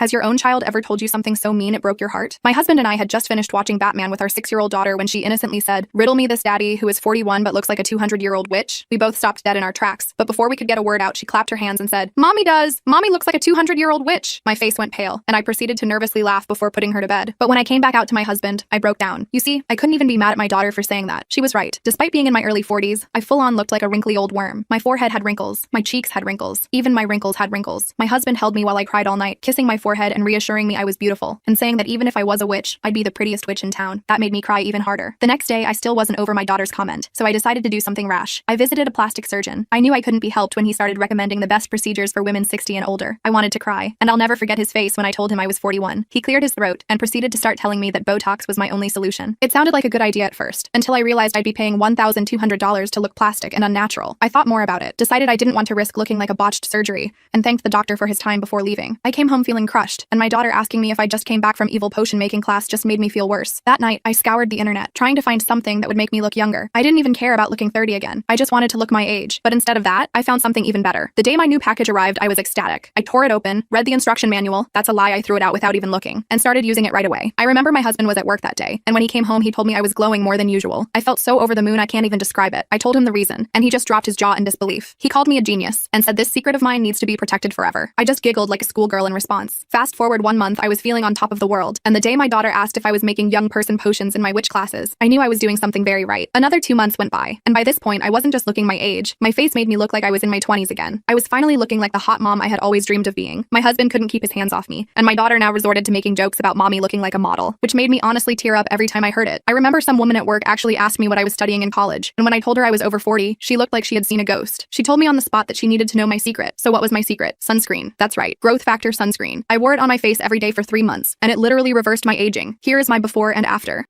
Has your own child ever told you something so mean it broke your heart? My husband and I had just finished watching Batman with our 6-year-old daughter when she innocently said, "Riddle me this, daddy, who is 41 but looks like a 200-year-old witch." We both stopped dead in our tracks, but before we could get a word out, she clapped her hands and said, "Mommy does! Mommy looks like a 200-year-old witch!" My face went pale, and I proceeded to nervously laugh before putting her to bed. But when I came back out to my husband, I broke down. You see, I couldn't even be mad at my daughter for saying that. She was right. Despite being in my early 40s, I full-on looked like a wrinkly old worm. My forehead had wrinkles. My cheeks had wrinkles. Even my wrinkles had wrinkles. My husband held me while I cried all night, kissing my forehead and reassuring me I was beautiful, and saying that even if I was a witch, I'd be the prettiest witch in town. That made me cry even harder. The next day, I still wasn't over my daughter's comment, so I decided to do something rash. I visited a plastic surgeon. I knew I couldn't be helped when he started recommending the best procedures for women 60 and older. I wanted to cry, and I'll never forget his face when I told him I was 41. He cleared his throat and proceeded to start telling me that Botox was my only solution. It sounded like a good idea at first, until I realized I'd be paying $1,200 to look plastic and unnatural. I thought more about it, decided I didn't want to risk looking like a botched surgery, and thanked the doctor for his time before leaving. I came home feeling crushed, and my daughter asking me if I just came back from evil potion making class just made me feel worse. That night, I scoured the internet, trying to find something that would make me look younger. I didn't even care about looking 30 again. I just wanted to look my age. But instead of that, I found something even better. The day my new package arrived, I was ecstatic. I tore it open, read the instruction manual, that's a lie, I threw it out without even looking, and started using it right away. I remember my husband was at work that day, and when he came home he told me I was glowing more than usual. I felt so over the moon I can't even describe it. I told him the reason, and he just dropped his jaw in disbelief. He called me a genius, and said this secret of mine needs to be protected forever. I just giggled like a schoolgirl in response. Fast forward 1 month, I was feeling on top of the world, and the day my daughter asked if I was making young person potions in my witch classes, I knew I was doing something very right. Another 2 months went by, and by this point I wasn't just looking my age. My face made me look like I was in my 20s again. I was finally looking like the hot mom I had always dreamed of being. My husband couldn't keep his hands off me, and my daughter now resorted to making jokes about mommy looking like a model, which made me honestly tear up every time I heard it. I remember some woman at work actually asked me what I was studying in college, and when I told her I was over 40, she looked like she had seen a ghost. She told me on the spot that she needed to know my secret. So what was my secret? Sunscreen. That's right, Growth Factor sunscreen. I wore it on my face every day for 3 months, and it literally reversed my aging. Here is my before and after.